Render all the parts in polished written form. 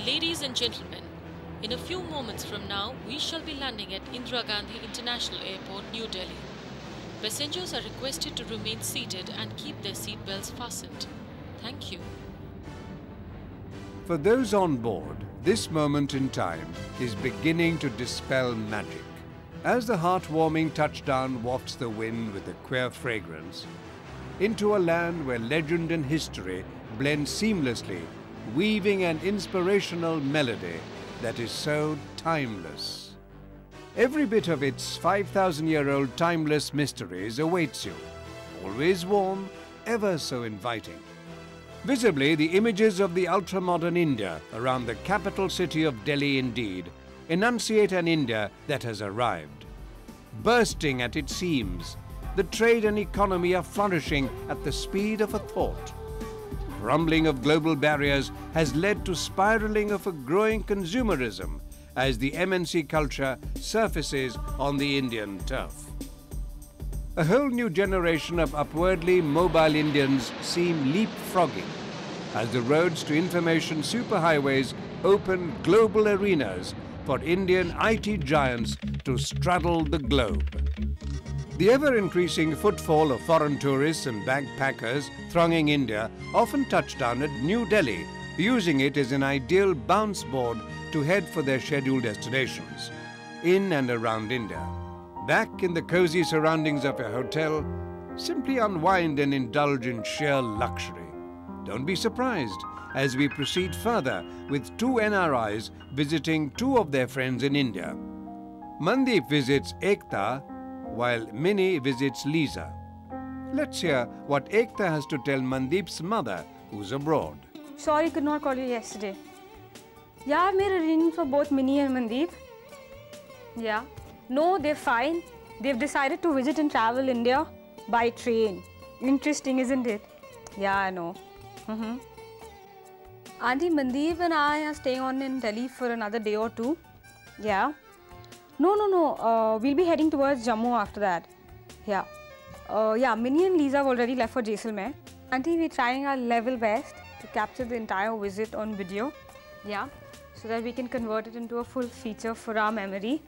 Ladies and gentlemen, in a few moments from now, we shall be landing at Indira Gandhi International Airport, New Delhi. Passengers are requested to remain seated and keep their seatbelts fastened. Thank you. For those on board, this moment in time is beginning to dispel magic. As the heartwarming touchdown wafts the wind with a queer fragrance, into a land where legend and history blend seamlessly, weaving an inspirational melody that is so timeless. Every bit of its 5,000-year-old timeless mysteries awaits you, always warm, ever so inviting. Visibly, the images of the ultra-modern India around the capital city of Delhi indeed enunciate an India that has arrived. Bursting at its seams, the trade and economy are flourishing at the speed of a thought. Crumbling of global barriers has led to spiraling of a growing consumerism as the MNC culture surfaces on the Indian turf. A whole new generation of upwardly mobile Indians seem leapfrogging as the roads to information superhighways open global arenas for Indian IT giants to straddle the globe. The ever-increasing footfall of foreign tourists and backpackers thronging India often touch down at New Delhi, using it as an ideal bounce board to head for their scheduled destinations, in and around India. Back in the cozy surroundings of a hotel, simply unwind and indulge in sheer luxury. Don't be surprised as we proceed further with two NRIs visiting two of their friends in India. Mandeep visits Ekta, while Minnie visits Lisa. Let's hear what Ekta has to tell Mandeep's mother, who's abroad. Sorry, could not call you yesterday. Yeah, I've made arrangements for both Minnie and Mandeep. Yeah. No, they're fine. They've decided to visit and travel India by train. Interesting, isn't it? Yeah, I know. Auntie, Mandeep and I are staying on in Delhi for another day or two. Yeah. No. We'll be heading towards Jammu after that. Yeah. Minnie and Lisa have already left for Jaisalmer. Auntie, we're trying our level best to capture the entire visit on video. Yeah. So that we can convert it into a full feature for our memory.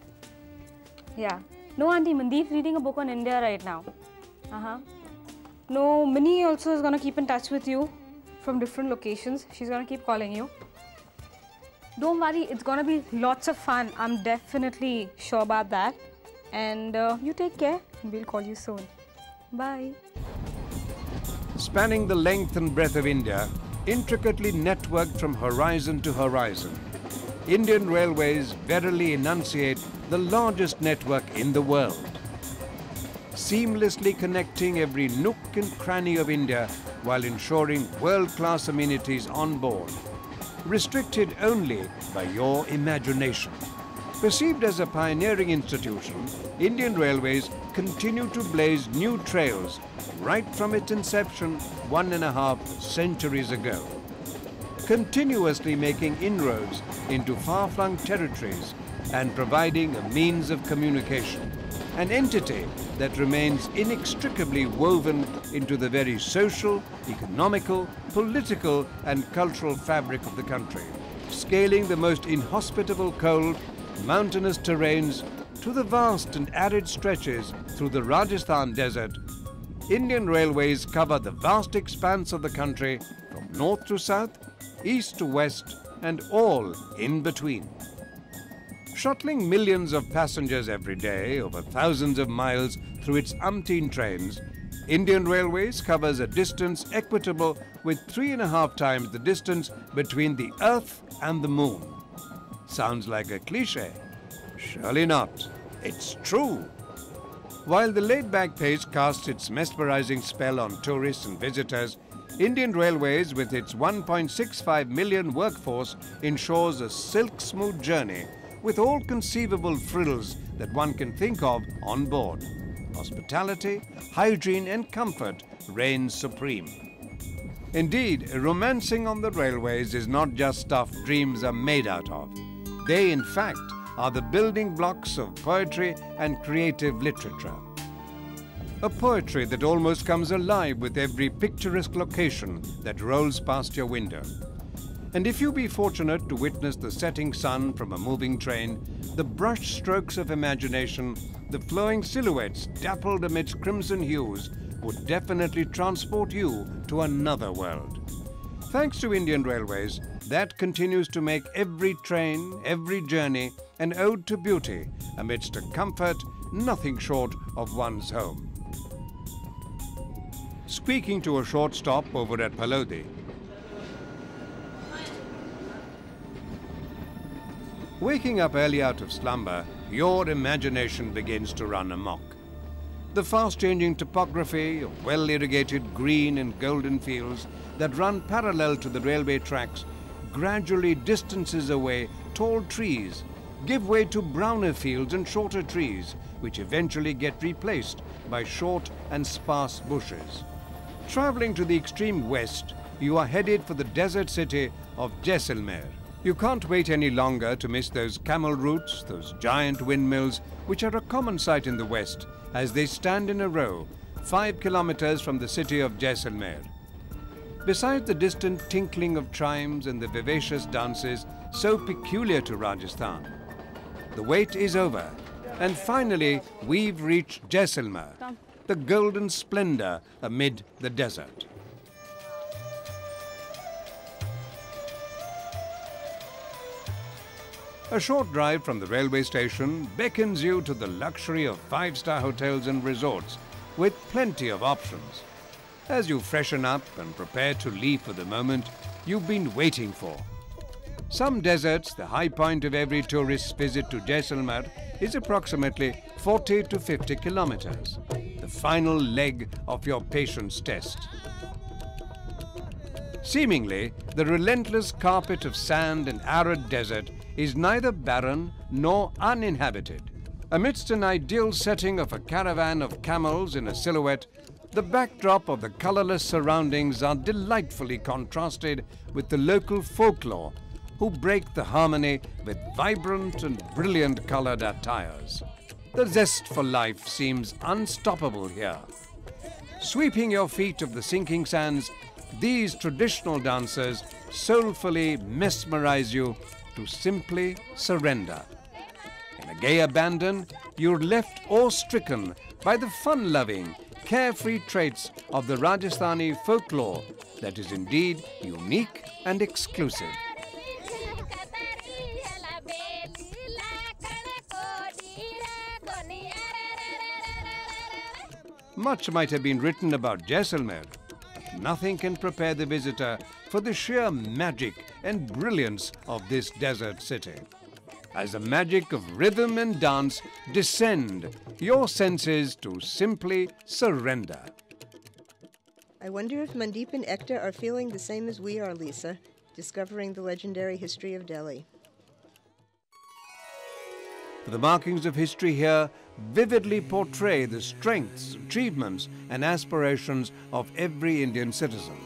Yeah. No, Auntie, Mandeep's reading a book on India right now. No, Minnie also is going to keep in touch with you from different locations. She's going to keep calling you. Don't worry, it's going to be lots of fun. I'm definitely sure about that. And you take care. We'll call you soon. Bye. Spanning the length and breadth of India, intricately networked from horizon to horizon, Indian Railways verily enunciate the largest network in the world, seamlessly connecting every nook and cranny of India while ensuring world-class amenities on board, restricted only by your imagination. Perceived as a pioneering institution, Indian Railways continue to blaze new trails right from its inception 1.5 centuries ago, continuously making inroads into far-flung territories and providing a means of communication, an entity that remains inextricably woven into the very social, economical, political and cultural fabric of the country, scaling the most inhospitable cold, mountainous terrains to the vast and arid stretches through the Rajasthan desert. Indian Railways cover the vast expanse of the country from north to south, east to west and all in between. Shuttling millions of passengers every day over thousands of miles through its umpteen trains, Indian Railways covers a distance equitable with 3.5 times the distance between the Earth and the Moon. Sounds like a cliché? Surely not. It's true. While the laid-back pace casts its mesmerizing spell on tourists and visitors, Indian Railways, with its 1.65 million workforce, ensures a silk-smooth journey with all conceivable frills that one can think of on board. Hospitality, hygiene and comfort reign supreme. Indeed, romancing on the railways is not just stuff dreams are made out of. They, in fact, are the building blocks of poetry and creative literature. A poetry that almost comes alive with every picturesque location that rolls past your window. And if you be fortunate to witness the setting sun from a moving train, the brush strokes of imagination, the flowing silhouettes dappled amidst crimson hues, would definitely transport you to another world. Thanks to Indian Railways, that continues to make every train, every journey, an ode to beauty amidst a comfort nothing short of one's home. Squeaking to a short stop over at Palodi. Waking up early out of slumber, your imagination begins to run amok. The fast-changing topography of well-irrigated green and golden fields that run parallel to the railway tracks gradually distances away tall trees, give way to browner fields and shorter trees, which eventually get replaced by short and sparse bushes. Traveling to the extreme west, you are headed for the desert city of Jaisalmer. You can't wait any longer to miss those camel routes, those giant windmills, which are a common sight in the west, as they stand in a row, 5 kilometers from the city of Jaisalmer. Besides the distant tinkling of chimes and the vivacious dances so peculiar to Rajasthan, the wait is over, and finally we've reached Jaisalmer, the golden splendor amid the desert. A short drive from the railway station beckons you to the luxury of 5-star hotels and resorts with plenty of options. As you freshen up and prepare to leave for the moment you've been waiting for. Some deserts, the high point of every tourist's visit to Jaisalmer, is approximately 40 to 50 kilometers, the final leg of your patience test. Seemingly, the relentless carpet of sand and arid desert is neither barren nor uninhabited. Amidst an ideal setting of a caravan of camels in a silhouette, the backdrop of the colorless surroundings are delightfully contrasted with the local folklore, who break the harmony with vibrant and brilliant colored attires. The zest for life seems unstoppable here. Sweeping your feet of the sinking sands, these traditional dancers soulfully mesmerize you to simply surrender. In a gay abandon, you're left awe-stricken by the fun-loving, carefree traits of the Rajasthani folklore that is indeed unique and exclusive. Much might have been written about Jaisalmer, but nothing can prepare the visitor for the sheer magic and brilliance of this desert city. As the magic of rhythm and dance descend your senses to simply surrender. I wonder if Mandeep and Ekta are feeling the same as we are, Lisa, discovering the legendary history of Delhi. The markings of history here vividly portray the strengths, achievements, and aspirations of every Indian citizen.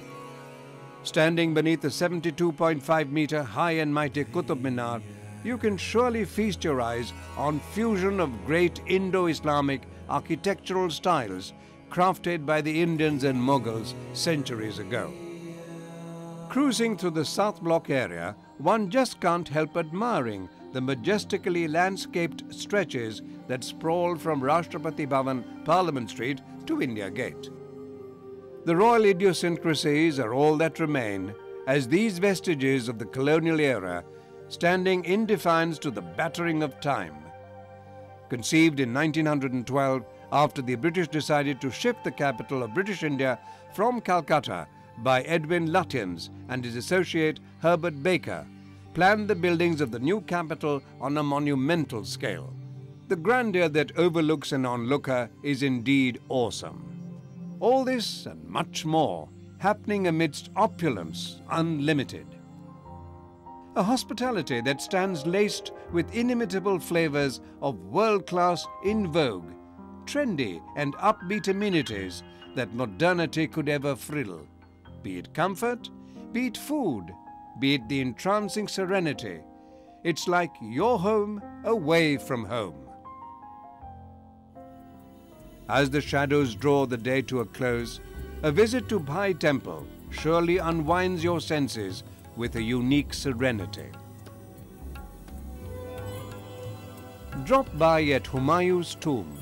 Standing beneath the 72.5-meter high and mighty Qutub Minar, you can surely feast your eyes on fusion of great Indo-Islamic architectural styles crafted by the Indians and Mughals centuries ago. Cruising through the South Block area, one just can't help admiring the majestically landscaped stretches that sprawl from Rashtrapati Bhavan, Parliament Street to India Gate. The royal idiosyncrasies are all that remain as these vestiges of the colonial era standing in defiance to the battering of time. Conceived in 1912 after the British decided to shift the capital of British India from Calcutta by Edwin Lutyens and his associate Herbert Baker, planned the buildings of the new capital on a monumental scale. The grandeur that overlooks an onlooker is indeed awesome. All this and much more happening amidst opulence unlimited. A hospitality that stands laced with inimitable flavors of world-class, in vogue, trendy and upbeat amenities that modernity could ever frill. Be it comfort, be it food, be it the entrancing serenity, it's like your home away from home. As the shadows draw the day to a close, a visit to Bhai Temple surely unwinds your senses with a unique serenity. Drop by at Humayun's tomb.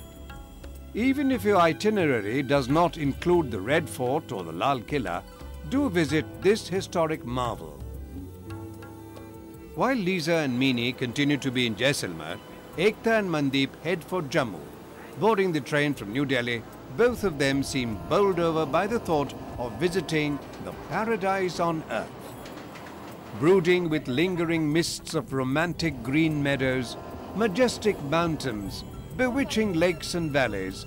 Even if your itinerary does not include the Red Fort or the Lal Killa, do visit this historic marvel. While Lisa and Meenie continue to be in Jaisalmer, Ekta and Mandeep head for Jammu. Boarding the train from New Delhi, both of them seem bowled over by the thought of visiting the paradise on earth. Brooding with lingering mists of romantic green meadows, majestic mountains, bewitching lakes and valleys,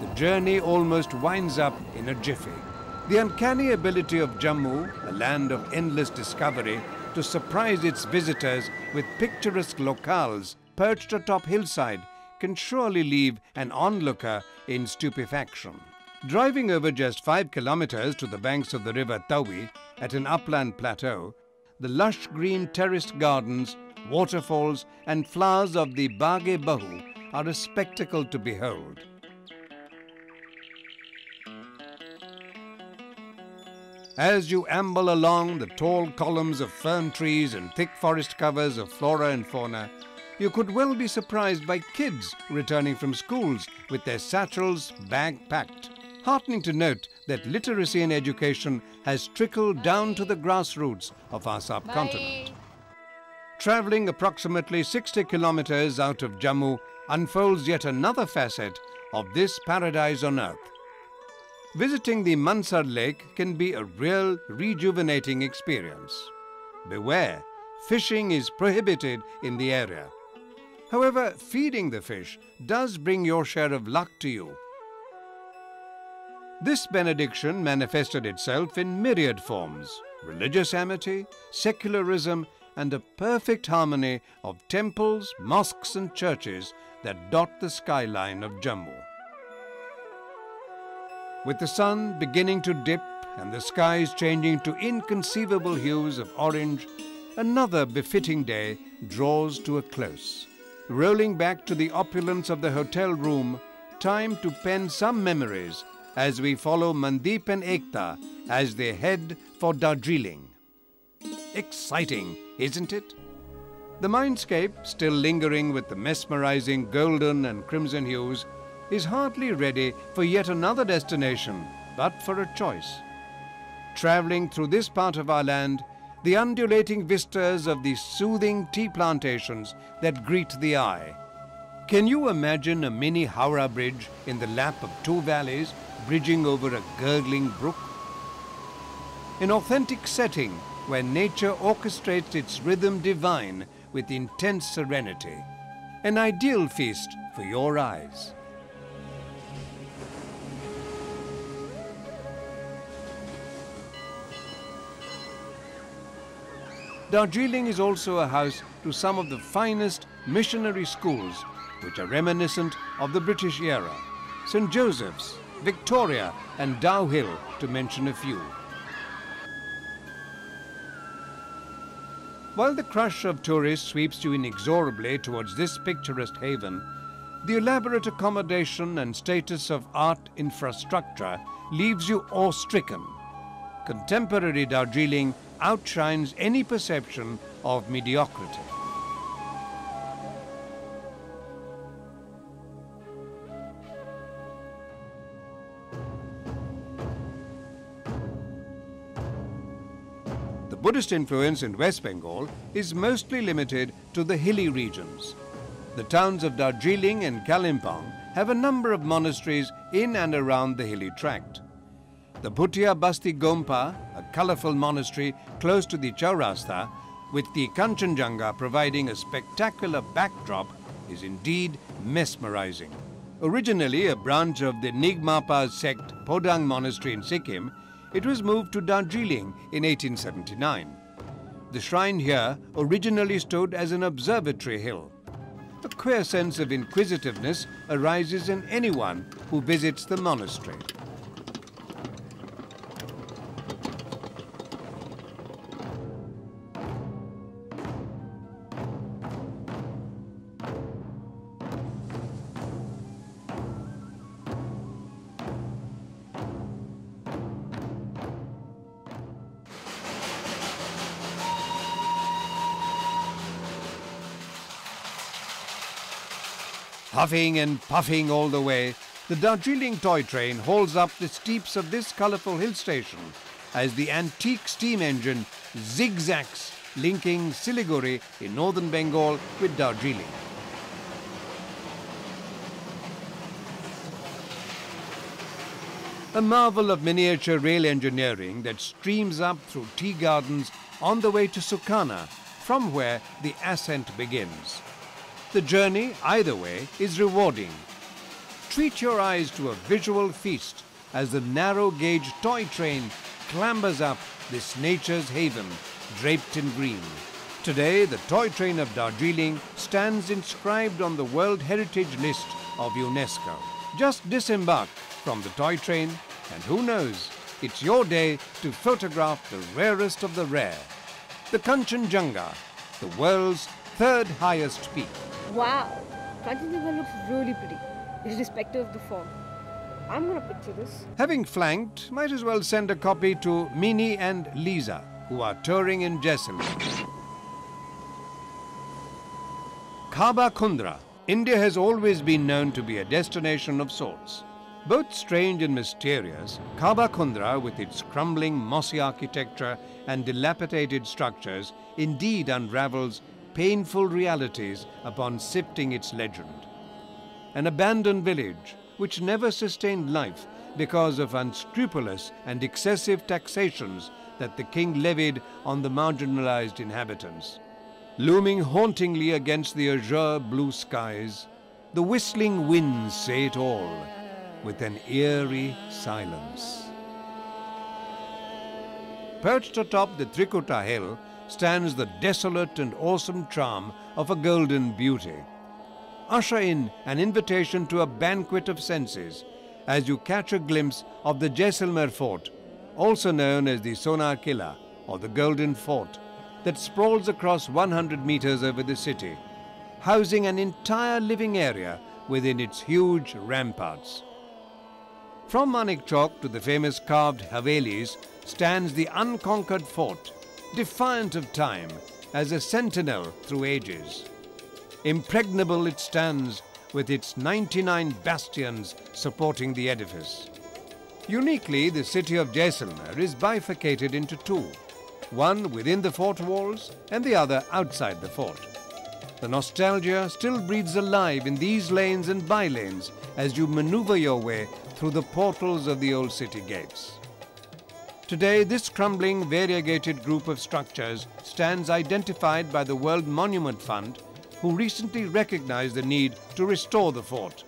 the journey almost winds up in a jiffy. The uncanny ability of Jammu, a land of endless discovery, to surprise its visitors with picturesque locales perched atop hillside can surely leave an onlooker in stupefaction. Driving over just 5 kilometers to the banks of the river Tawi at an upland plateau, the lush green terraced gardens, waterfalls and flowers of the Baghe-Bahu are a spectacle to behold. As you amble along the tall columns of fern trees and thick forest covers of flora and fauna, you could well be surprised by kids returning from schools with their satchels bag-packed. Heartening to note that literacy and education has trickled down to the grassroots of our subcontinent. Travelling approximately 60 kilometers out of Jammu unfolds yet another facet of this paradise on earth. Visiting the Mansar Lake can be a real rejuvenating experience. Beware, fishing is prohibited in the area. However, feeding the fish does bring your share of luck to you. This benediction manifested itself in myriad forms: religious amity, secularism, and a perfect harmony of temples, mosques and churches that dot the skyline of Jammu. With the sun beginning to dip and the skies changing to inconceivable hues of orange, another befitting day draws to a close. Rolling back to the opulence of the hotel room, time to pen some memories as we follow Mandeep and Ekta as they head for Darjeeling. Exciting, isn't it? The mindscape, still lingering with the mesmerizing golden and crimson hues, is hardly ready for yet another destination, but for a choice. Travelling through this part of our land, the undulating vistas of the soothing tea plantations that greet the eye. Can you imagine a mini Howrah bridge in the lap of 2 valleys, bridging over a gurgling brook? An authentic setting where nature orchestrates its rhythm divine with intense serenity. An ideal feast for your eyes. Darjeeling is also a house to some of the finest missionary schools which are reminiscent of the British era. St. Joseph's, Victoria and Dow Hill, to mention a few. While the crush of tourists sweeps you inexorably towards this picturesque haven, the elaborate accommodation and status of art infrastructure leaves you awe-stricken. Contemporary Darjeeling outshines any perception of mediocrity. The Buddhist influence in West Bengal is mostly limited to the hilly regions. The towns of Darjeeling and Kalimpong have a number of monasteries in and around the hilly tract. The Bhutia Basti Gompa, a colourful monastery close to the Chaurasta, with the Kanchenjunga providing a spectacular backdrop, is indeed mesmerizing. Originally a branch of the Nyingma sect Podang Monastery in Sikkim, it was moved to Darjeeling in 1879. The shrine here originally stood as an observatory hill. A queer sense of inquisitiveness arises in anyone who visits the monastery. Huffing and puffing all the way, the Darjeeling toy train holds up the steeps of this colourful hill station as the antique steam engine zigzags, linking Siliguri in northern Bengal with Darjeeling. A marvel of miniature rail engineering that streams up through tea gardens on the way to Sukana, from where the ascent begins. The journey, either way, is rewarding. Treat your eyes to a visual feast as the narrow-gauge toy train clambers up this nature's haven, draped in green. Today, the toy train of Darjeeling stands inscribed on the World Heritage List of UNESCO. Just disembark from the toy train, and who knows, it's your day to photograph the rarest of the rare, the Kanchenjunga, the world's third highest peak. Wow, Kanchenjunga looks really pretty, irrespective of the fog. I'm gonna picture this. Having flanked, might as well send a copy to Mini and Lisa, who are touring in Jaisalmer. Kaba Kundra. India has always been known to be a destination of sorts. Both strange and mysterious, Kaba Kundra, with its crumbling mossy architecture and dilapidated structures, indeed unravels painful realities upon sifting its legend. An abandoned village which never sustained life because of unscrupulous and excessive taxations that the king levied on the marginalized inhabitants. Looming hauntingly against the azure blue skies, the whistling winds say it all, with an eerie silence. Perched atop the Trikuta hill stands the desolate and awesome charm of a golden beauty. Usher in an invitation to a banquet of senses as you catch a glimpse of the Jaisalmer fort, also known as the Sonar Killa or the Golden Fort, that sprawls across 100 meters over the city, housing an entire living area within its huge ramparts. From Manik Chowk to the famous carved Havelis stands the unconquered fort, defiant of time as a sentinel through ages. Impregnable it stands with its 99 bastions supporting the edifice. Uniquely, the city of Jaisalmer is bifurcated into two, one within the fort walls and the other outside the fort. The nostalgia still breathes alive in these lanes and by-lanes as you maneuver your way through the portals of the old city gates. Today, this crumbling, variegated group of structures stands identified by the World Monument Fund, who recently recognized the need to restore the fort.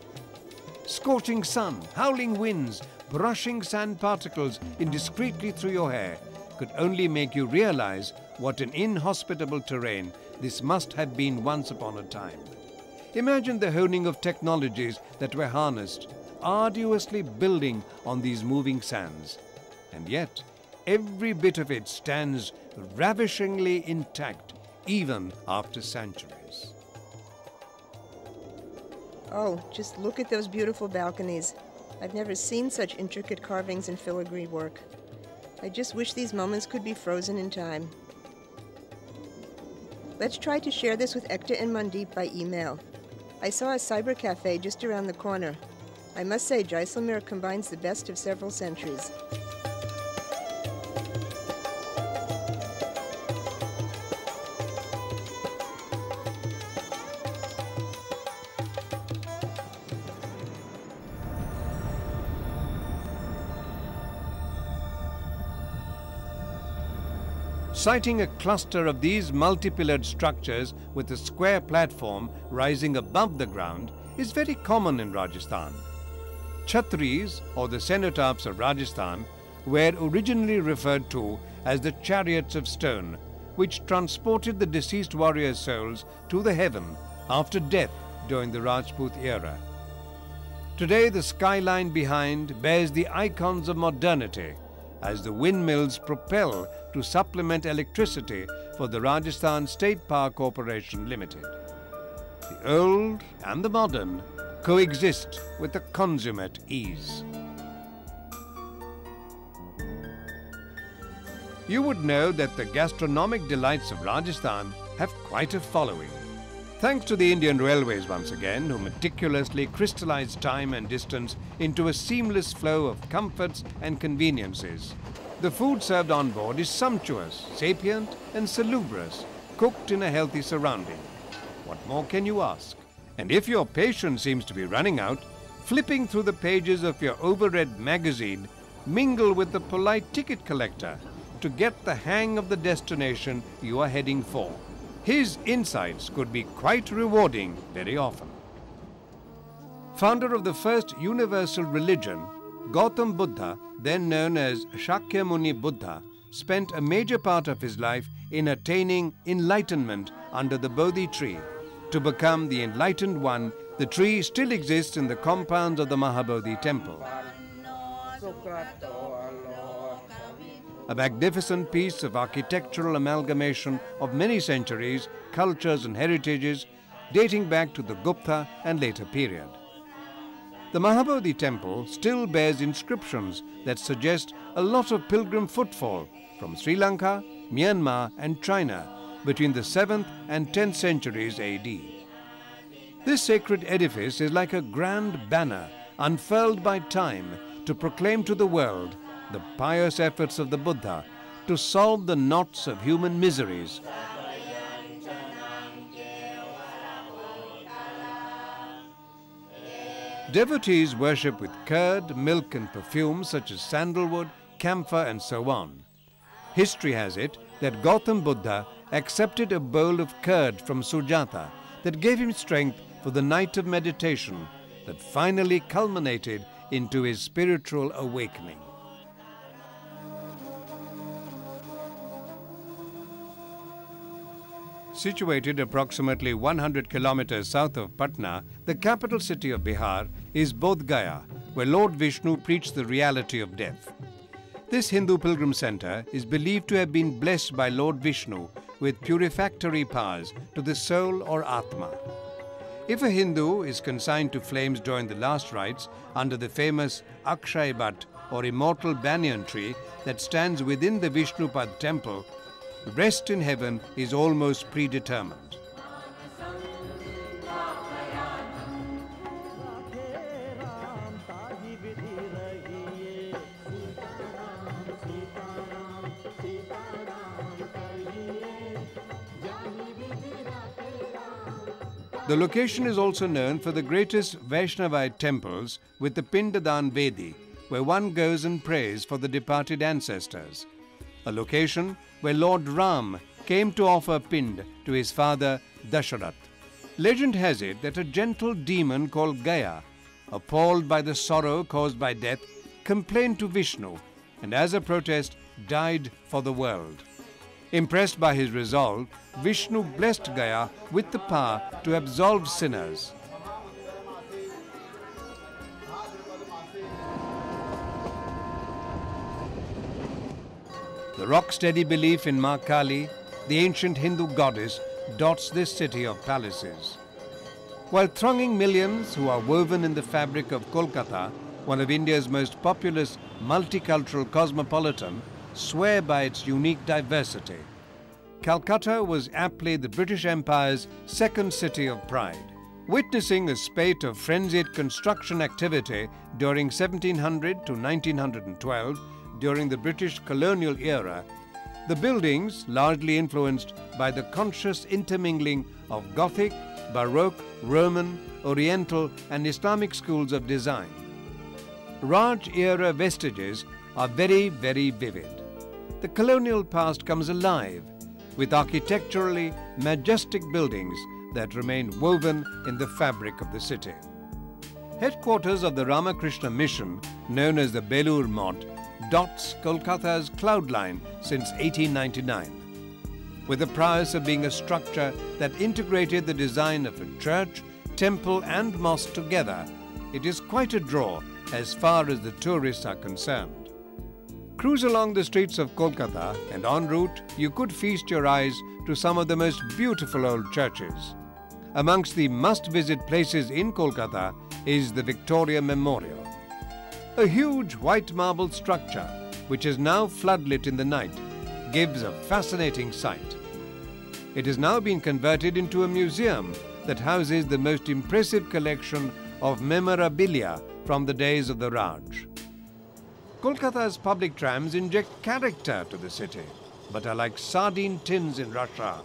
Scorching sun, howling winds, brushing sand particles indiscreetly through your hair could only make you realize what an inhospitable terrain this must have been once upon a time. Imagine the honing of technologies that were harnessed, arduously building on these moving sands. And yet, every bit of it stands ravishingly intact, even after centuries. Oh, just look at those beautiful balconies. I've never seen such intricate carvings and filigree work. I just wish these moments could be frozen in time. Let's try to share this with Ekta and Mandeep by email. I saw a cyber cafe just around the corner. I must say, Jaisalmer combines the best of several centuries. Sighting a cluster of these multi-pillared structures with a square platform rising above the ground is very common in Rajasthan. Chhatris, or the cenotaphs of Rajasthan, were originally referred to as the chariots of stone, which transported the deceased warriors' souls to the heaven after death during the Rajput era. Today, the skyline behind bears the icons of modernity, as the windmills propel to supplement electricity for the Rajasthan State Power Corporation Limited. The old and the modern coexist with a consummate ease. You would know that the gastronomic delights of Rajasthan have quite a following. Thanks to the Indian Railways once again, who meticulously crystallized time and distance into a seamless flow of comforts and conveniences. The food served on board is sumptuous, sapient and salubrious, cooked in a healthy surrounding. What more can you ask? And if your patience seems to be running out, flipping through the pages of your overread magazine, mingle with the polite ticket collector to get the hang of the destination you are heading for. His insights could be quite rewarding very often. Founder of the first universal religion, Gautam Buddha, then known as Shakyamuni Buddha, spent a major part of his life in attaining enlightenment under the Bodhi tree. To become the enlightened one, the tree still exists in the compounds of the Mahabodhi temple. A magnificent piece of architectural amalgamation of many centuries, cultures and heritages dating back to the Gupta and later period. The Mahabodhi temple still bears inscriptions that suggest a lot of pilgrim footfall from Sri Lanka, Myanmar and China between the 7th and 10th centuries AD. This sacred edifice is like a grand banner unfurled by time to proclaim to the world the pious efforts of the Buddha to solve the knots of human miseries. Devotees worship with curd, milk and perfumes such as sandalwood, camphor and so on. History has it that Gautam Buddha accepted a bowl of curd from Sujata that gave him strength for the night of meditation that finally culminated into his spiritual awakening. Situated approximately 100 kilometers south of Patna, the capital city of Bihar is Bodh Gaya, where Lord Vishnu preached the reality of death. This Hindu pilgrim center is believed to have been blessed by Lord Vishnu with purificatory powers to the soul or Atma. If a Hindu is consigned to flames during the last rites under the famous Akshay Bhat or immortal banyan tree that stands within the Vishnupad temple, rest in heaven is almost predetermined. The location is also known for the greatest Vaishnavite temples with the Pindadan Vedi, where one goes and prays for the departed ancestors. A location where Lord Ram came to offer Pind to his father Dasharath. Legend has it that a gentle demon called Gaya, appalled by the sorrow caused by death, complained to Vishnu and as a protest died for the world. Impressed by his resolve, Vishnu blessed Gaya with the power to absolve sinners. The rock-steady belief in Ma Kali, the ancient Hindu goddess, dots this city of palaces. While thronging millions who are woven in the fabric of Kolkata, one of India's most populous multicultural cosmopolitan, swear by its unique diversity. Calcutta was aptly the British Empire's second city of pride. Witnessing a spate of frenzied construction activity during 1700 to 1912, during the British colonial era, the buildings, largely influenced by the conscious intermingling of Gothic, Baroque, Roman, Oriental and Islamic schools of design. Raj-era vestiges are very, very vivid. The colonial past comes alive with architecturally majestic buildings that remain woven in the fabric of the city. Headquarters of the Ramakrishna Mission, known as the Belur Mott, dots Kolkata's cloud line since 1899. With the prowess of being a structure that integrated the design of a church, temple and mosque together, it is quite a draw as far as the tourists are concerned. Cruise along the streets of Kolkata and en route you could feast your eyes to some of the most beautiful old churches. Amongst the must-visit places in Kolkata is the Victoria Memorial. A huge white marble structure, which is now floodlit in the night, gives a fascinating sight. It has now been converted into a museum that houses the most impressive collection of memorabilia from the days of the Raj. Kolkata's public trams inject character to the city, but are like sardine tins in Russia.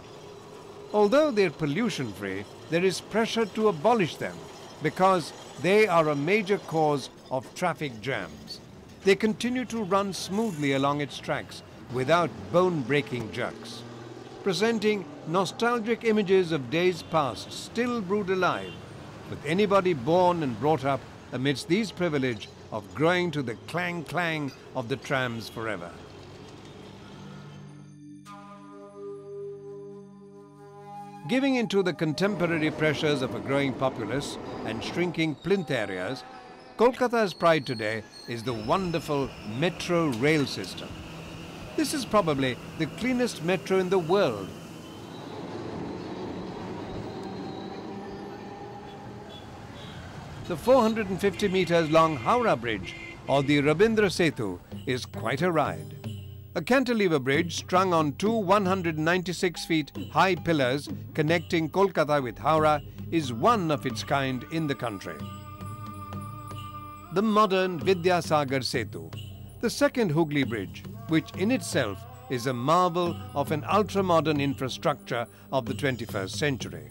Although they're pollution-free, there is pressure to abolish them because they are a major cause of traffic jams. They continue to run smoothly along its tracks without bone-breaking jerks, presenting nostalgic images of days past still brewed alive, with anybody born and brought up amidst these privilege of growing to the clang-clang of the trams forever. Giving into the contemporary pressures of a growing populace and shrinking plinth areas, Kolkata's pride today is the wonderful metro rail system. This is probably the cleanest metro in the world. The 450 meters long Howrah Bridge, or the Rabindra Setu, is quite a ride. A cantilever bridge strung on two 196 feet high pillars connecting Kolkata with Howrah is one of its kind in the country. The modern Vidyasagar Setu, the second Hooghly Bridge, which in itself is a marvel of an ultra-modern infrastructure of the 21st century.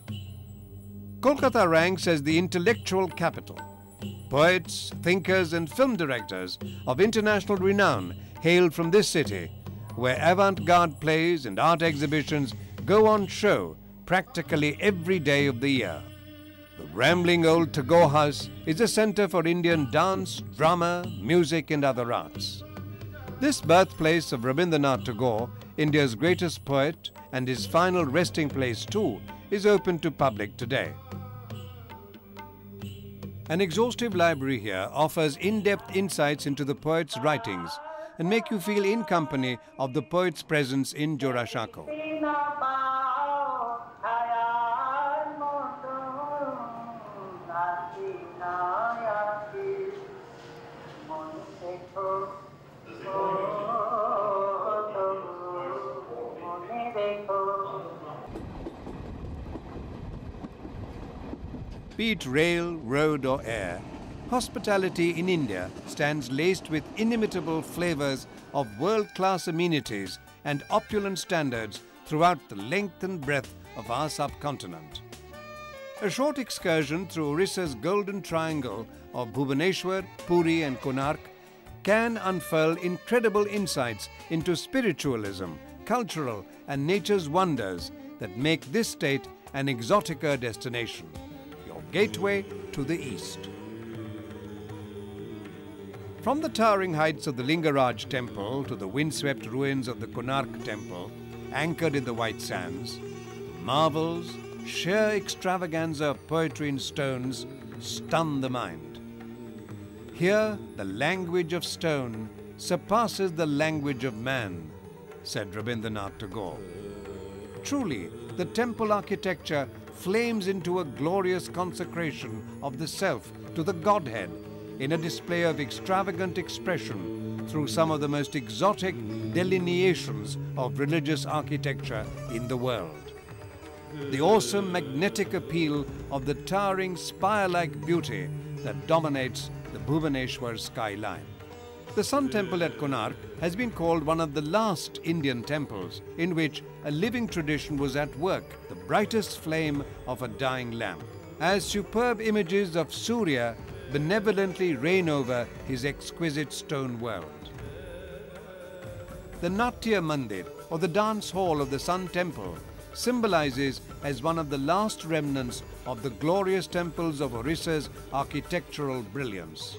Kolkata ranks as the intellectual capital. Poets, thinkers and film directors of international renown hail from this city, where avant-garde plays and art exhibitions go on show practically every day of the year. The rambling old Tagore House is a center for Indian dance, drama, music and other arts. This birthplace of Rabindranath Tagore, India's greatest poet, and his final resting place too, is open to public today. An exhaustive library here offers in-depth insights into the poet's writings and make you feel in company of the poet's presence in Jorashako. Be it rail, road or air, hospitality in India stands laced with inimitable flavors of world-class amenities and opulent standards throughout the length and breadth of our subcontinent. A short excursion through Orissa's golden triangle of Bhubaneswar, Puri and Konark can unfurl incredible insights into spiritualism, cultural and nature's wonders that make this state an exotica destination. Gateway to the east. From the towering heights of the Lingaraj temple to the windswept ruins of the Konark temple, anchored in the white sands, marvels, sheer extravaganza of poetry in stones stun the mind. Here, the language of stone surpasses the language of man, said Rabindranath Tagore. Truly, the temple architecture flames into a glorious consecration of the self to the Godhead in a display of extravagant expression through some of the most exotic delineations of religious architecture in the world. The awesome magnetic appeal of the towering spire-like beauty that dominates the Bhubaneswar skyline. The Sun Temple at Konark has been called one of the last Indian temples in which a living tradition was at work, the brightest flame of a dying lamp, as superb images of Surya benevolently reign over his exquisite stone world. The Natya Mandir, or the dance hall of the Sun Temple, symbolizes as one of the last remnants of the glorious temples of Orissa's architectural brilliance.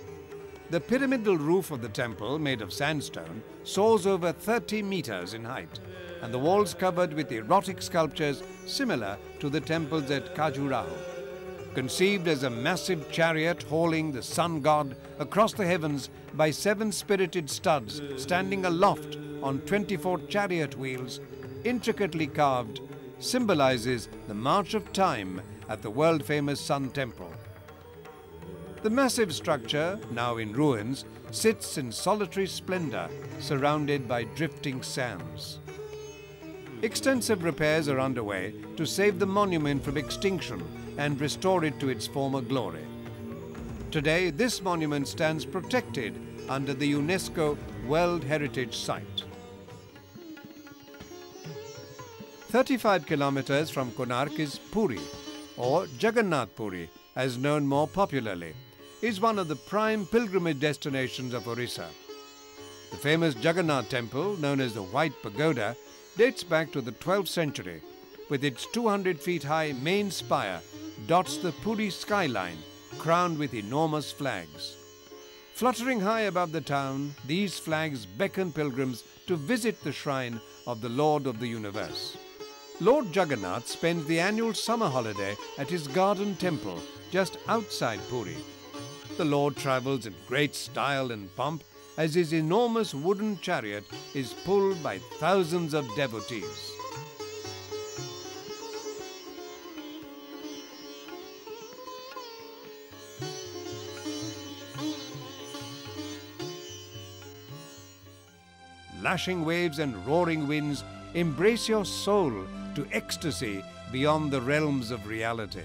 The pyramidal roof of the temple, made of sandstone, soars over 30 meters in height, and the walls covered with erotic sculptures similar to the temples at Khajuraho. Conceived as a massive chariot hauling the sun god across the heavens by 7 spirited studs standing aloft on 24 chariot wheels, intricately carved, symbolizes the march of time at the world-famous Sun Temple. The massive structure, now in ruins, sits in solitary splendor, surrounded by drifting sands. Extensive repairs are underway to save the monument from extinction and restore it to its former glory. Today, this monument stands protected under the UNESCO World Heritage Site. 35 kilometers from Konark is Puri, or Jagannath Puri, as known more popularly, is one of the prime pilgrimage destinations of Orissa. The famous Jagannath temple, known as the White Pagoda, dates back to the 12th century. With its 200 feet high main spire, dots the Puri skyline, crowned with enormous flags. Fluttering high above the town, these flags beckon pilgrims to visit the shrine of the Lord of the Universe. Lord Jagannath spends the annual summer holiday at his garden temple just outside Puri. The Lord travels in great style and pomp as his enormous wooden chariot is pulled by thousands of devotees. Lashing waves and roaring winds embrace your soul to ecstasy beyond the realms of reality.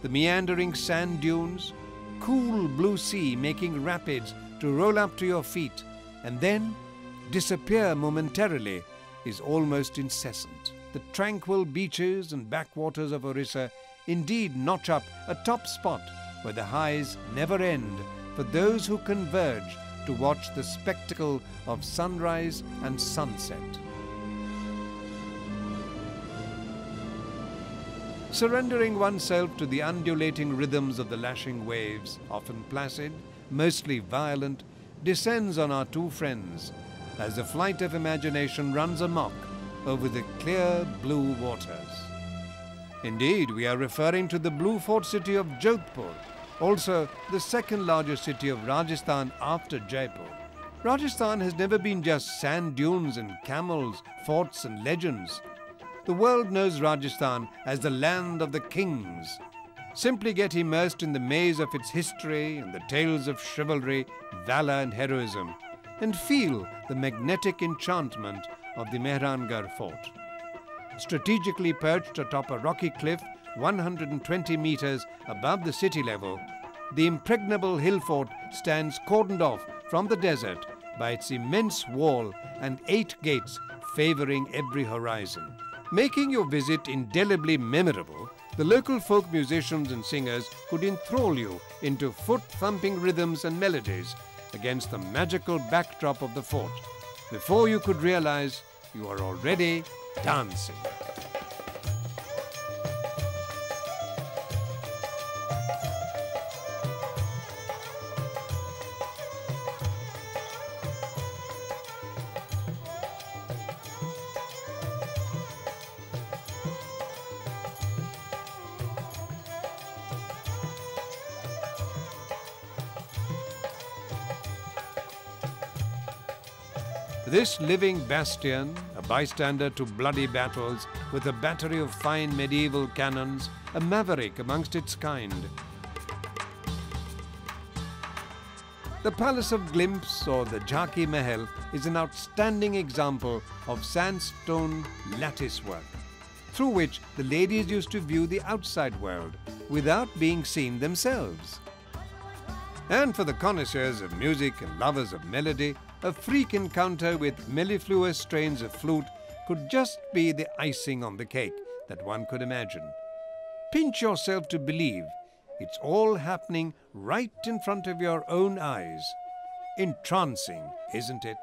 The meandering sand dunes, cool blue sea making rapids to roll up to your feet and then disappear momentarily is almost incessant. The tranquil beaches and backwaters of Orissa indeed notch up a top spot where the highs never end for those who converge to watch the spectacle of sunrise and sunset. Surrendering oneself to the undulating rhythms of the lashing waves, often placid, mostly violent, descends on our two friends as the flight of imagination runs amok over the clear blue waters. Indeed, we are referring to the blue fort city of Jodhpur, also the second largest city of Rajasthan after Jaipur. Rajasthan has never been just sand dunes and camels, forts and legends. The world knows Rajasthan as the land of the kings. Simply get immersed in the maze of its history and the tales of chivalry, valor and heroism, and feel the magnetic enchantment of the Mehrangarh fort. Strategically perched atop a rocky cliff 120 meters above the city level, the impregnable hill fort stands cordoned off from the desert by its immense wall and 8 gates favoring every horizon. Making your visit indelibly memorable, the local folk musicians and singers could enthrall you into foot-thumping rhythms and melodies against the magical backdrop of the fort. Before you could realize, you are already dancing. This living bastion, a bystander to bloody battles with a battery of fine medieval cannons, a maverick amongst its kind. The Palace of Glimpse, or the Jhaki Mahal, is an outstanding example of sandstone lattice work, through which the ladies used to view the outside world without being seen themselves. And for the connoisseurs of music and lovers of melody, a freak encounter with mellifluous strains of flute could just be the icing on the cake that one could imagine. Pinch yourself to believe it's all happening right in front of your own eyes. Entrancing, isn't it?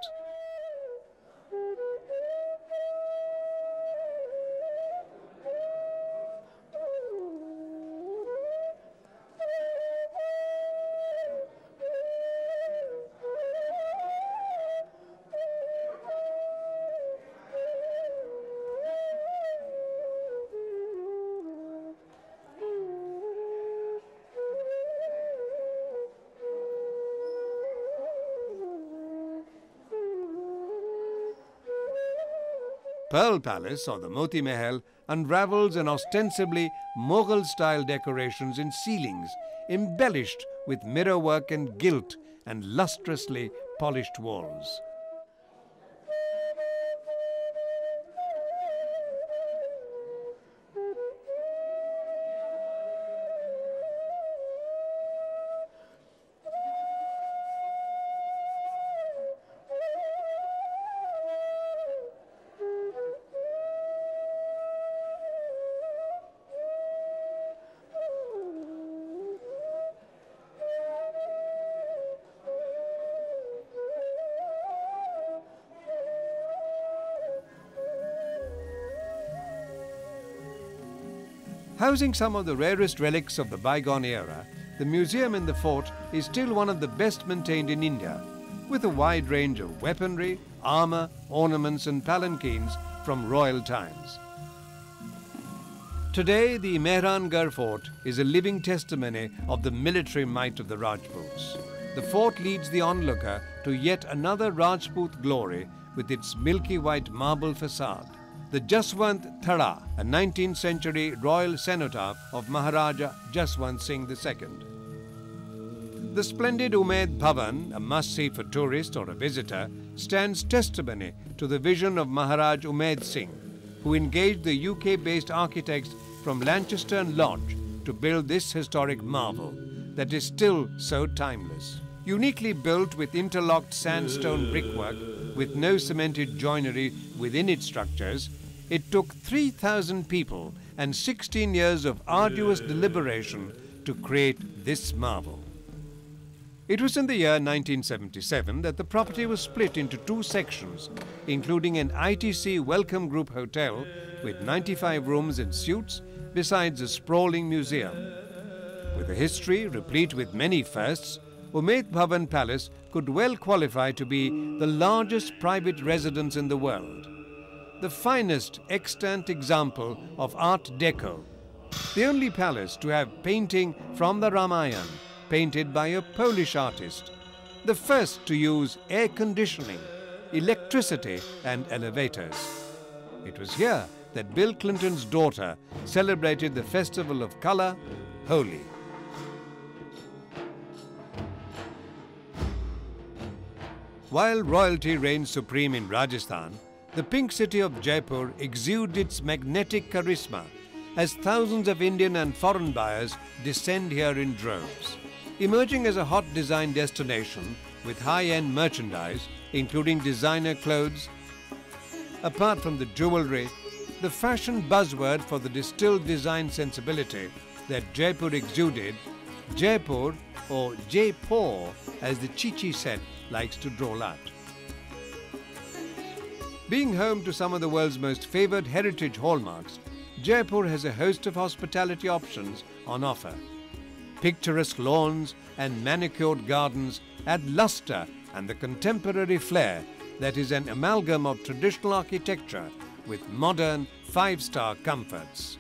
Pearl Palace, or the Moti Mahal, unravels in ostensibly Mughal-style decorations in ceilings, embellished with mirrorwork and gilt and lustrously polished walls. Housing some of the rarest relics of the bygone era, the museum in the fort is still one of the best maintained in India, with a wide range of weaponry, armour, ornaments and palanquins from royal times. Today, the Mehrangarh Fort is a living testimony of the military might of the Rajputs. The fort leads the onlooker to yet another Rajput glory with its milky white marble facade. The Jaswant Thada, a 19th century royal cenotaph of Maharaja Jaswant Singh II. The splendid Umaid Bhavan, a must-see for tourist or a visitor, stands testimony to the vision of Maharaj Umaid Singh, who engaged the UK-based architects from Lancaster and Lodge to build this historic marvel that is still so timeless. Uniquely built with interlocked sandstone brickwork with no cemented joinery within its structures, it took 3,000 people and 16 years of arduous deliberation to create this marvel. It was in the year 1977 that the property was split into two sections, including an ITC Welcome Group hotel with 95 rooms and suites, besides a sprawling museum. With a history replete with many firsts, Umaid Bhavan Palace could well qualify to be the largest private residence in the world, the finest extant example of Art Deco, the only palace to have painting from the Ramayana, painted by a Polish artist, the first to use air conditioning, electricity and elevators. It was here that Bill Clinton's daughter celebrated the festival of colour, Holi. While royalty reigns supreme in Rajasthan, the pink city of Jaipur exudes its magnetic charisma as thousands of Indian and foreign buyers descend here in droves. Emerging as a hot design destination with high-end merchandise, including designer clothes, apart from the jewellery, the fashion buzzword for the distilled design sensibility that Jaipur exuded, Jaipur, or Jaipur as the Chichi set likes to drawl out. Being home to some of the world's most favoured heritage hallmarks, Jaipur has a host of hospitality options on offer. Picturesque lawns and manicured gardens add lustre and the contemporary flair that is an amalgam of traditional architecture with modern five-star comforts.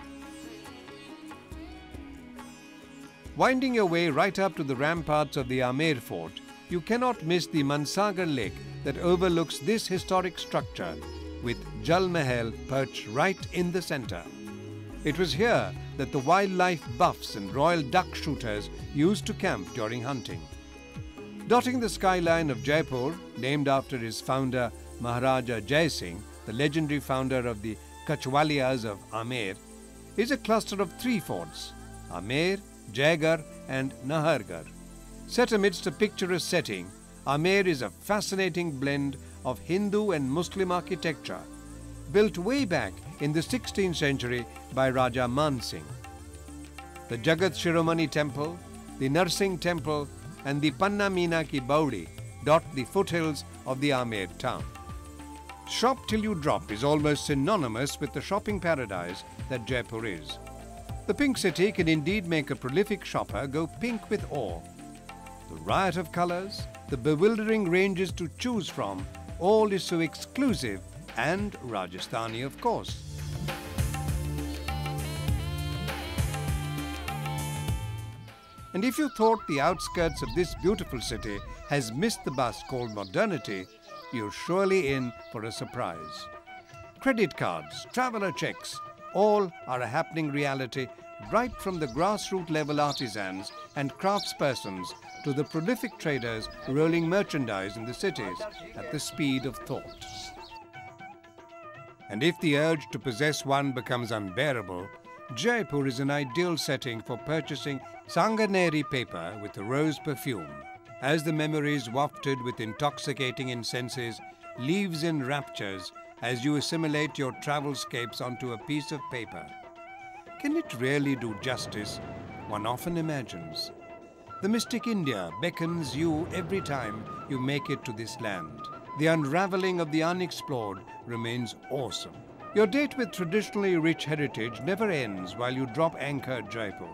Winding your way right up to the ramparts of the Amer Fort, you cannot miss the Mansagar Lake that overlooks this historic structure, with Jal Mahal perched right in the centre. It was here that the wildlife buffs and royal duck shooters used to camp during hunting. Dotting the skyline of Jaipur, named after his founder Maharaja Jai Singh, the legendary founder of the Kachwaliyas of Amer, is a cluster of three forts, Amer, Jaigarh and Nahargarh. Set amidst a picturesque setting, Amer is a fascinating blend of Hindu and Muslim architecture, built way back in the 16th century by Raja Man Singh. The Jagat Shiromani Temple, the Narsingh Temple and the Panna Meena Ki Baudi dot the foothills of the Amer town. Shop till you drop is almost synonymous with the shopping paradise that Jaipur is. The Pink City can indeed make a prolific shopper go pink with awe. The riot of colours, the bewildering ranges to choose from, all is so exclusive and Rajasthani, of course. And if you thought the outskirts of this beautiful city has missed the bus called modernity, you're surely in for a surprise. Credit cards, traveller checks, all are a happening reality right from the grassroots level artisans and craftspersons to the prolific traders rolling merchandise in the cities at the speed of thought. And if the urge to possess one becomes unbearable, Jaipur is an ideal setting for purchasing Sanganeri paper with a rose perfume, as the memories wafted with intoxicating incenses leaves in raptures as you assimilate your travelscapes onto a piece of paper. Can it really do justice? One often imagines. The mystic India beckons you every time you make it to this land. The unraveling of the unexplored remains awesome. Your date with traditionally rich heritage never ends while you drop anchor at Jaipur.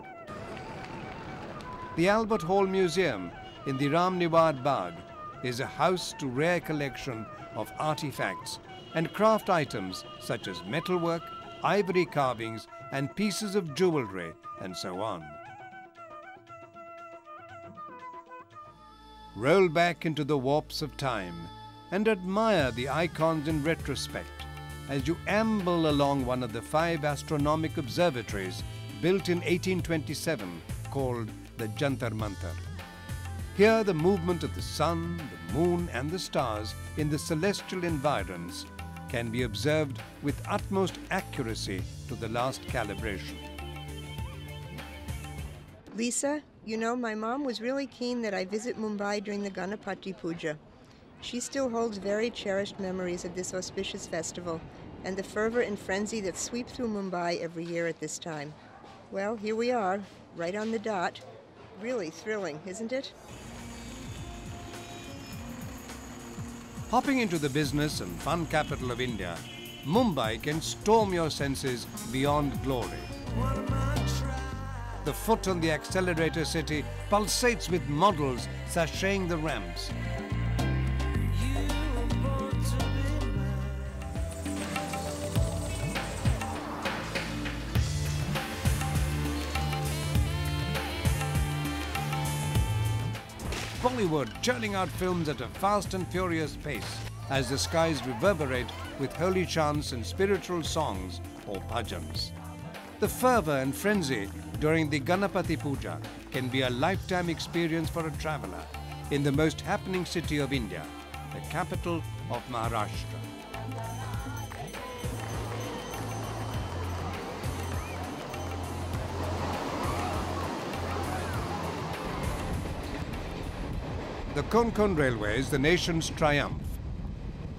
The Albert Hall Museum in the Ram Niwad Bagh is a house to rare collection of artifacts and craft items such as metalwork, ivory carvings and pieces of jewelry and so on. Roll back into the warps of time and admire the icons in retrospect as you amble along one of the 5 astronomic observatories built in 1827 called the Jantar Mantar. Here the movement of the sun, the moon and the stars in the celestial environs can be observed with utmost accuracy to the last calibration. Lisa, you know, my mom was really keen that I visit Mumbai during the Ganapati Puja. She still holds very cherished memories of this auspicious festival and the fervor and frenzy that sweep through Mumbai every year at this time. Well, here we are, right on the dot. Really thrilling, isn't it? Hopping into the business and fun capital of India, Mumbai can storm your senses beyond glory. The foot on the accelerator city pulsates with models sashaying the ramps. Bollywood churning out films at a fast and furious pace as the skies reverberate with holy chants and spiritual songs or bhajans. The fervor and frenzy during the Ganapati Puja can be a lifetime experience for a traveler in the most happening city of India, the capital of Maharashtra. The Konkan Railway is the nation's triumph.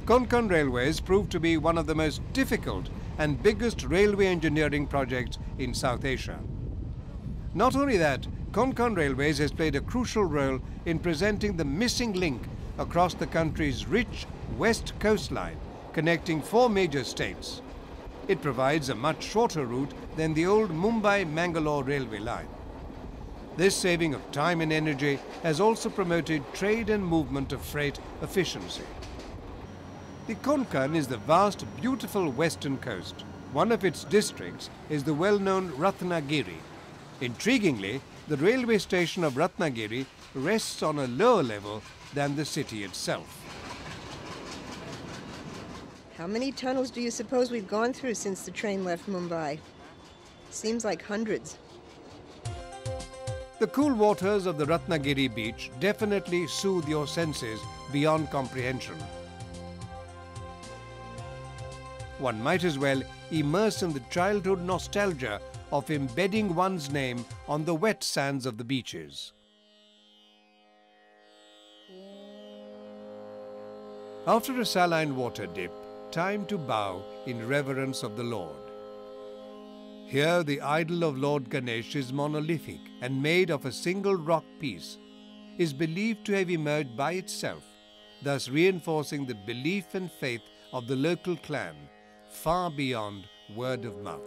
Konkan Railways proved to be one of the most difficult and biggest railway engineering projects in South Asia. Not only that, Konkan Railways has played a crucial role in presenting the missing link across the country's rich west coastline, connecting 4 major states. It provides a much shorter route than the old Mumbai-Mangalore railway line. This saving of time and energy has also promoted trade and movement of freight efficiency. The Konkan is the vast, beautiful western coast. One of its districts is the well-known Ratnagiri. Intriguingly, the railway station of Ratnagiri rests on a lower level than the city itself. How many tunnels do you suppose we've gone through since the train left Mumbai? Seems like hundreds. The cool waters of the Ratnagiri beach definitely soothe your senses beyond comprehension. One might as well immerse in the childhood nostalgia of embedding one's name on the wet sands of the beaches. After a saline water dip, time to bow in reverence of the Lord. Here the idol of Lord Ganesh is monolithic and made of a single rock piece, is believed to have emerged by itself, thus reinforcing the belief and faith of the local clan, far beyond word of mouth.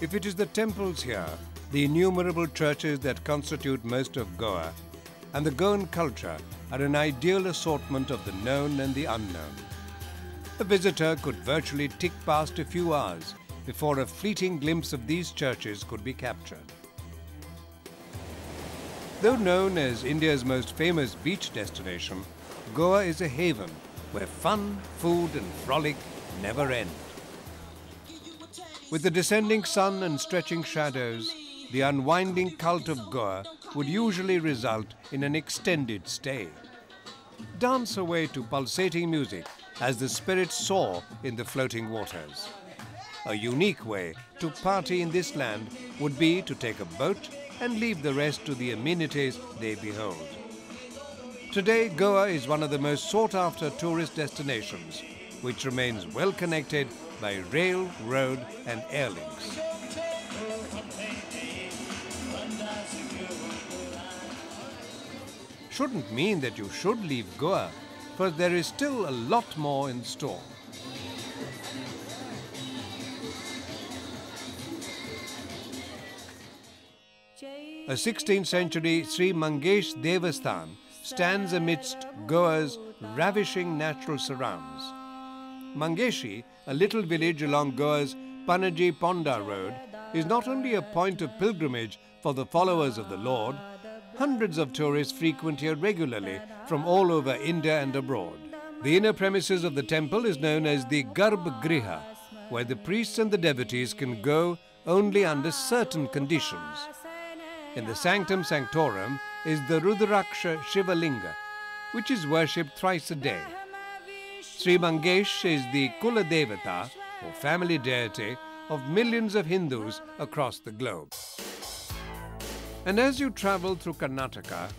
If it is the temples here, the innumerable churches that constitute most of Goa, and the Goan culture are an ideal assortment of the known and the unknown. A visitor could virtually tick past a few hours before a fleeting glimpse of these churches could be captured. Though known as India's most famous beach destination, Goa is a haven where fun, food and frolic never end. With the descending sun and stretching shadows, the unwinding cult of Goa would usually result in an extended stay. Dance away to pulsating music as the spirits soar in the floating waters. A unique way to party in this land would be to take a boat and leave the rest to the amenities they behold. Today, Goa is one of the most sought-after tourist destinations, which remains well connected by rail, road and air links. Shouldn't mean that you should leave Goa, for there is still a lot more in store. A 16th century Sri Mangesh Devasthan stands amidst Goa's ravishing natural surrounds. Mangeshi, a little village along Goa's Panaji Ponda road, is not only a point of pilgrimage for the followers of the Lord. Hundreds of tourists frequent here regularly from all over India and abroad. The inner premises of the temple is known as the Garbh Griha, where the priests and the devotees can go only under certain conditions. In the sanctum sanctorum is the Rudraksha Shiva Linga, which is worshipped thrice a day. Sri Mangesh is the Kula Devata, or family deity, of millions of Hindus across the globe. And as you travel through Karnataka,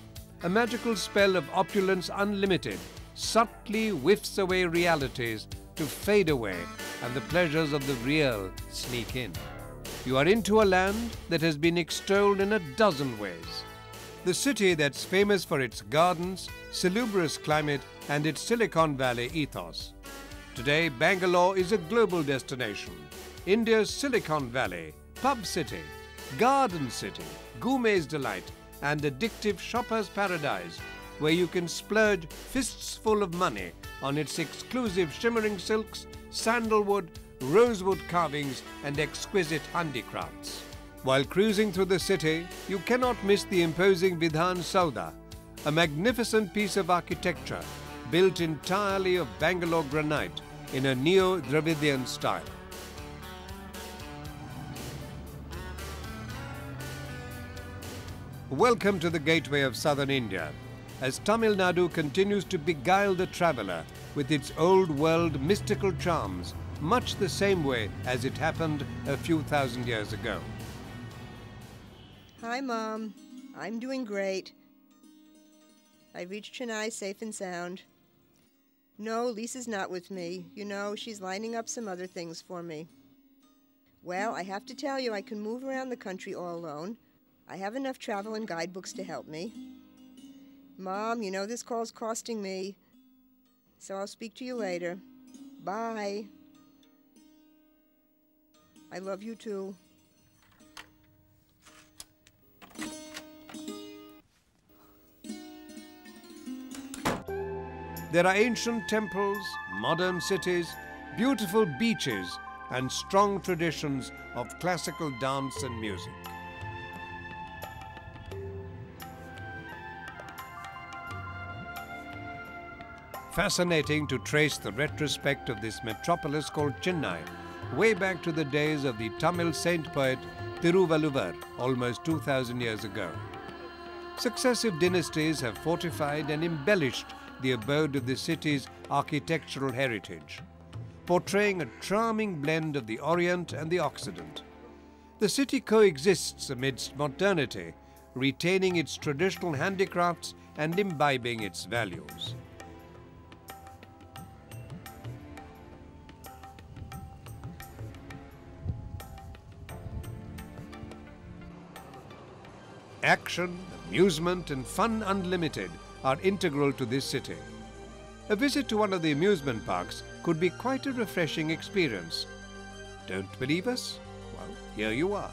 a magical spell of opulence unlimited subtly whiffs away realities to fade away, and the pleasures of the real sneak in. You are into a land that has been extolled in a dozen ways. The city that's famous for its gardens, salubrious climate and its Silicon Valley ethos. Today, Bangalore is a global destination. India's Silicon Valley, pub city, garden city, gourmet's delight and addictive shopper's paradise, where you can splurge fists full of money on its exclusive shimmering silks, sandalwood, rosewood carvings and exquisite handicrafts. While cruising through the city, you cannot miss the imposing Vidhan Saudha, a magnificent piece of architecture built entirely of Bangalore granite in a neo-Dravidian style. Welcome to the gateway of southern India, as Tamil Nadu continues to beguile the traveller with its old-world mystical charms, much the same way as it happened a few thousand years ago. Hi, Mom. I'm doing great. I reached Chennai safe and sound. No, Lisa's not with me. You know, she's lining up some other things for me. Well, I have to tell you, I can move around the country all alone. I have enough travel and guidebooks to help me. Mom, you know this call's costing me, so I'll speak to you later. Bye. I love you too. There are ancient temples, modern cities, beautiful beaches, and strong traditions of classical dance and music. Fascinating to trace the retrospect of this metropolis called Chennai, way back to the days of the Tamil saint poet Thiruvalluvar, almost 2,000 years ago. Successive dynasties have fortified and embellished the abode of the city's architectural heritage, portraying a charming blend of the Orient and the Occident. The city coexists amidst modernity, retaining its traditional handicrafts and imbibing its values. Action, amusement and fun unlimited are integral to this city. A visit to one of the amusement parks could be quite a refreshing experience. Don't believe us? Well, here you are.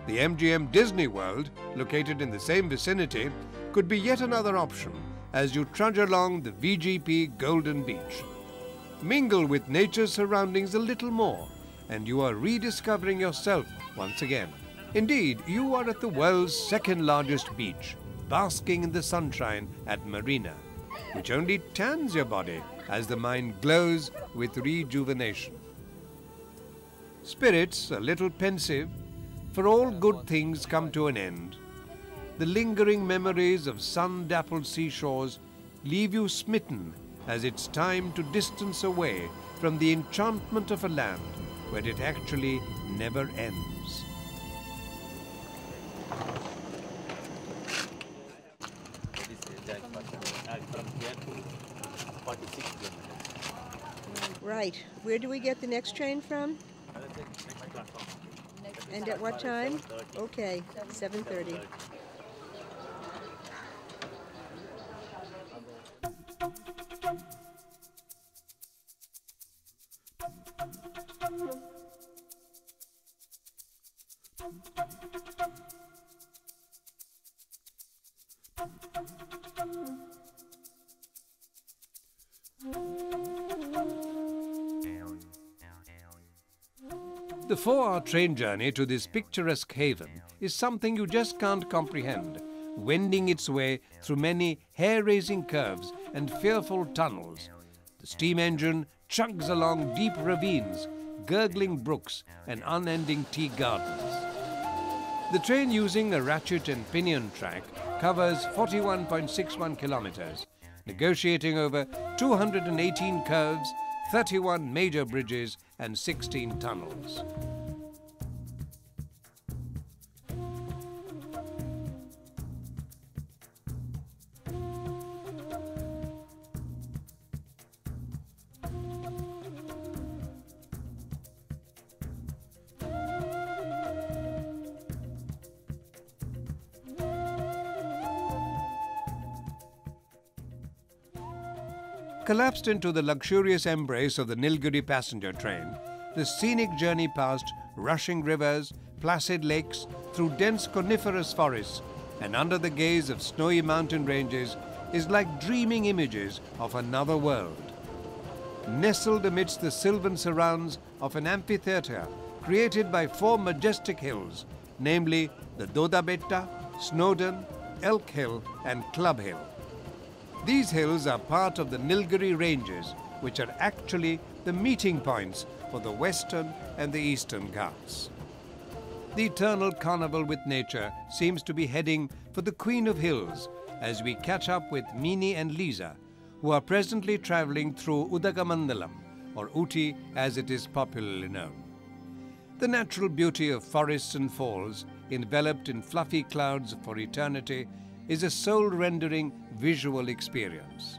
The MGM Disney World, located in the same vicinity, could be yet another option as you trudge along the VGP Golden Beach. Mingle with nature's surroundings a little more, and you are rediscovering yourself once again. Indeed, you are at the world's second largest beach, basking in the sunshine at Marina, which only tans your body as the mind glows with rejuvenation. Spirits a little pensive, for all good things come to an end. The lingering memories of sun-dappled seashores leave you smitten as it's time to distance away from the enchantment of a land where it actually never ends. Right. Where do we get the next train from? And at what time? Okay, 7:30. The 4-hour train journey to this picturesque haven is something you just can't comprehend, wending its way through many hair-raising curves and fearful tunnels. The steam engine chugs along deep ravines, gurgling brooks and unending tea gardens. The train, using a ratchet and pinion track, covers 41.61 kilometers, negotiating over 218 curves, 31 major bridges and 16 tunnels. Collapsed into the luxurious embrace of the Nilgiri passenger train, the scenic journey past rushing rivers, placid lakes, through dense coniferous forests, and under the gaze of snowy mountain ranges is like dreaming images of another world. Nestled amidst the sylvan surrounds of an amphitheatre created by 4 majestic hills, namely the Dodabetta, Snowdon, Elk Hill and Club Hill. These hills are part of the Nilgiri Ranges, which are actually the meeting points for the Western and the Eastern Ghats. The eternal carnival with nature seems to be heading for the Queen of Hills as we catch up with Meeni and Lisa, who are presently travelling through Udagamandalam, or Ooty as it is popularly known. The natural beauty of forests and falls, enveloped in fluffy clouds for eternity, is a soul-rendering visual experience.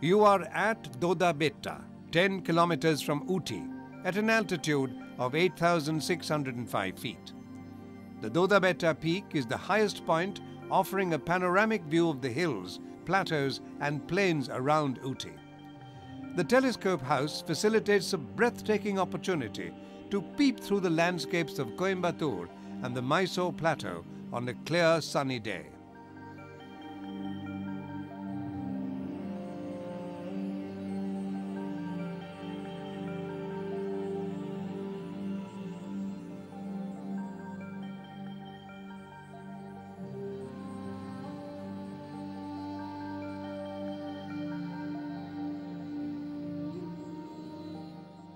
You are at Dodabetta, 10 kilometers from Ooty, at an altitude of 8,605 feet. The Dodabetta peak is the highest point, offering a panoramic view of the hills, plateaus and plains around Ooty. The telescope house facilitates a breathtaking opportunity to peep through the landscapes of Coimbatore and the Mysore Plateau on a clear sunny day.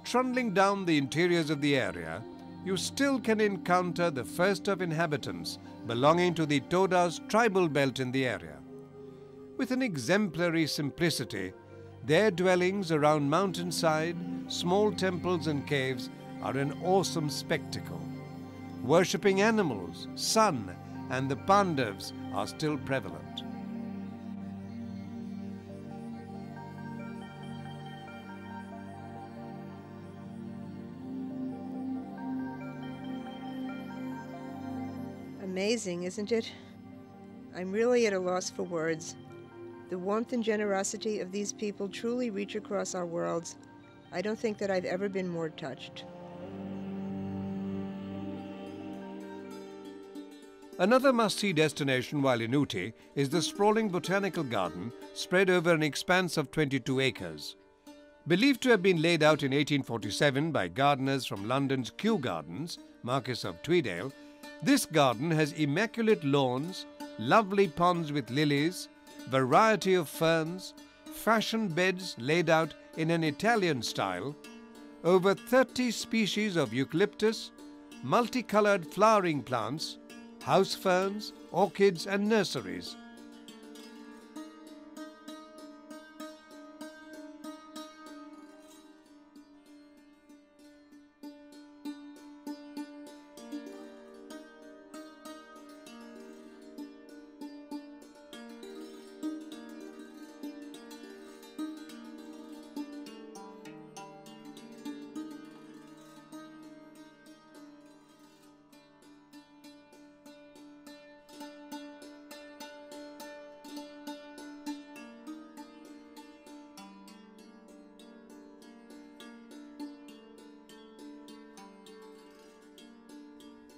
Trundling down the interiors of the area, you still can encounter the first of inhabitants belonging to the Todas tribal belt in the area. With an exemplary simplicity, their dwellings around mountainside, small temples and caves are an awesome spectacle. Worshipping animals, sun and the Pandavas are still prevalent. Amazing, isn't it? I'm really at a loss for words. The warmth and generosity of these people truly reach across our worlds. I don't think that I've ever been more touched. Another must-see destination while in Ooty is the sprawling botanical garden spread over an expanse of 22 acres. Believed to have been laid out in 1847 by gardeners from London's Kew Gardens, Marquis of Tweedale, this garden has immaculate lawns, lovely ponds with lilies, variety of ferns, fashion beds laid out in an Italian style, over 30 species of eucalyptus, multicolored flowering plants, house ferns, orchids and nurseries.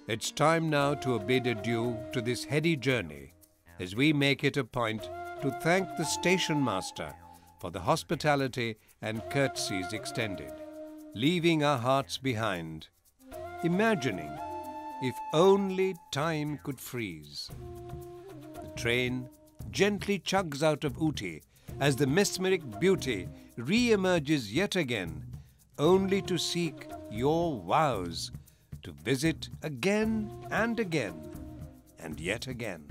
It's time now to bid adieu to this heady journey, as we make it a point to thank the station master for the hospitality and courtesies extended, leaving our hearts behind, imagining if only time could freeze. The train gently chugs out of Ooty as the mesmeric beauty re-emerges yet again, only to seek your wows, to visit again and again and yet again.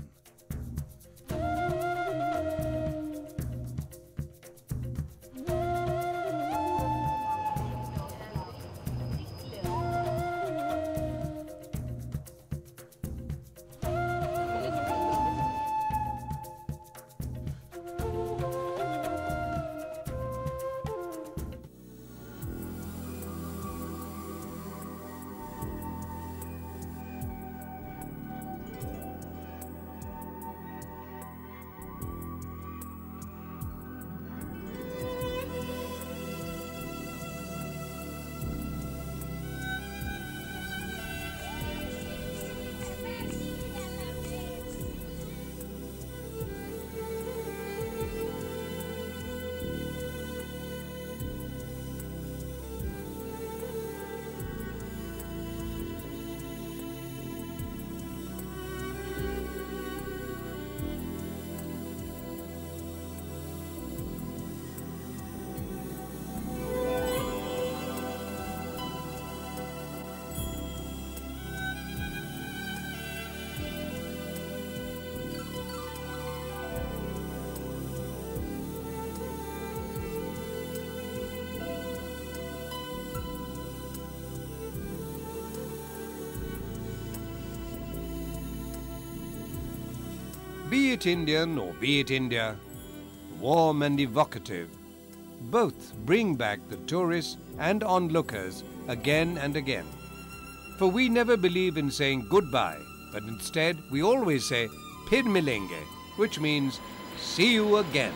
Be it Indian or be it India, warm and evocative, both bring back the tourists and onlookers again and again. For we never believe in saying goodbye, but instead we always say Phir milenge, which means see you again.